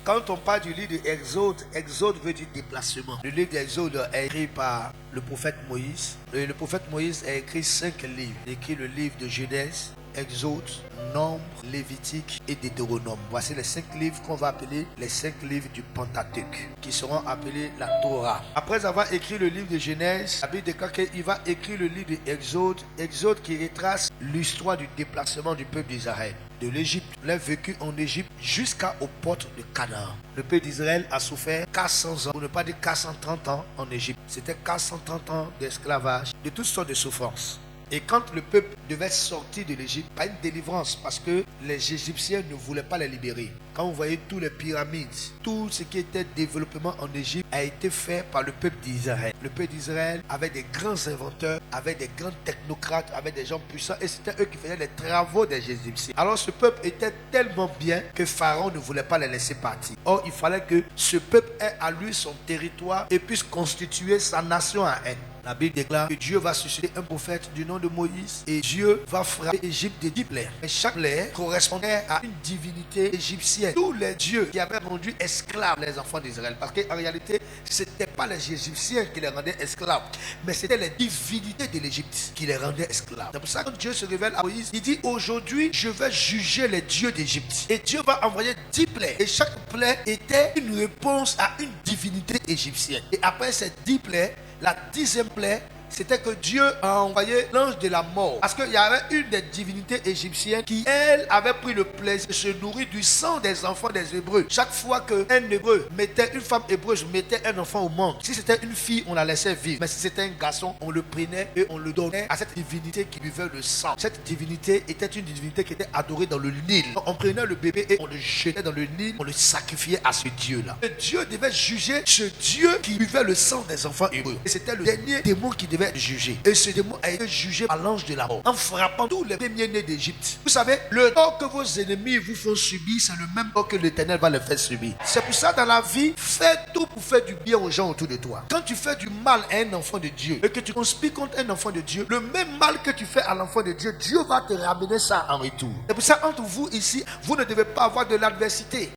Quand on parle du livre d'Exode, Exode veut dire déplacement. Le livre d'Exode est écrit par le prophète Moïse. Et le prophète Moïse a écrit 5 livres. Il a écrit le livre de Genèse, Exode, Nombre, Lévitique et Deutéronome. Voici les 5 livres qu'on va appeler les 5 livres du Pentateuque, qui seront appelés la Torah. Après avoir écrit le livre de Genèse, la Bible déclare qu'il va écrire le livre d'Exode, Exode qui retrace l'histoire du déplacement du peuple d'Israël de l'Égypte. Il a vécu en Égypte jusqu'aux portes de Canaan. Le peuple d'Israël a souffert 400 ans, pour ne pas dire 430 ans en Égypte. C'était 430 ans d'esclavage, de toutes sortes de souffrances. Et quand le peuple devait sortir de l'Égypte, pas une délivrance, parce que les Égyptiens ne voulaient pas les libérer. Quand vous voyez tous les pyramides, tout ce qui était développement en Égypte a été fait par le peuple d'Israël. Le peuple d'Israël avait des grands inventeurs, avait des grands technocrates, avait des gens puissants, et c'était eux qui faisaient les travaux des Égyptiens. Alors ce peuple était tellement bien que Pharaon ne voulait pas les laisser partir. Or, il fallait que ce peuple ait à lui son territoire et puisse constituer sa nation à elle. La Bible déclare que Dieu va susciter un prophète du nom de Moïse et Dieu va frapper l'Égypte de 10 plaies. Et chaque plaie correspondait à une divinité égyptienne. Tous les dieux qui avaient rendu esclaves les enfants d'Israël. Parce qu'en réalité, ce n'était pas les Égyptiens qui les rendaient esclaves, mais c'était les divinités de l'Égypte qui les rendaient esclaves. C'est pour ça que quand Dieu se révèle à Moïse, il dit aujourd'hui je vais juger les dieux d'Égypte. Et Dieu va envoyer 10 plaies. Et chaque plaie était une réponse à une divinité égyptienne. Et après ces 10 plaies, la 10e plaie, c'était que Dieu a envoyé l'ange de la mort. Parce qu'il y avait une des divinités égyptiennes qui, elle, avait pris le plaisir de se nourrir du sang des enfants des Hébreux. Chaque fois qu'un Hébreu mettait, une femme hébreuse mettait un enfant au monde, si c'était une fille, on la laissait vivre. Mais si c'était un garçon, on le prenait et on le donnait à cette divinité qui buvait le sang. Cette divinité était une divinité qui était adorée dans le Nil. On prenait le bébé et on le jetait dans le Nil, on le sacrifiait à ce Dieu-là. Et Dieu devait juger ce Dieu qui buvait le sang des enfants hébreux. Et c'était le dernier démon qui devait juger. Et ce démon a été jugé par l'ange de la mort en frappant tous les premiers-nés d'Égypte. Vous savez, le tort que vos ennemis vous font subir, c'est le même tort que l'Éternel va les faire subir. C'est pour ça, dans la vie, fais tout pour faire du bien aux gens autour de toi. Quand tu fais du mal à un enfant de Dieu et que tu conspires contre un enfant de Dieu, le même mal que tu fais à l'enfant de Dieu, Dieu va te ramener ça en retour. C'est pour ça, entre vous ici, vous ne devez pas avoir de l'adversité.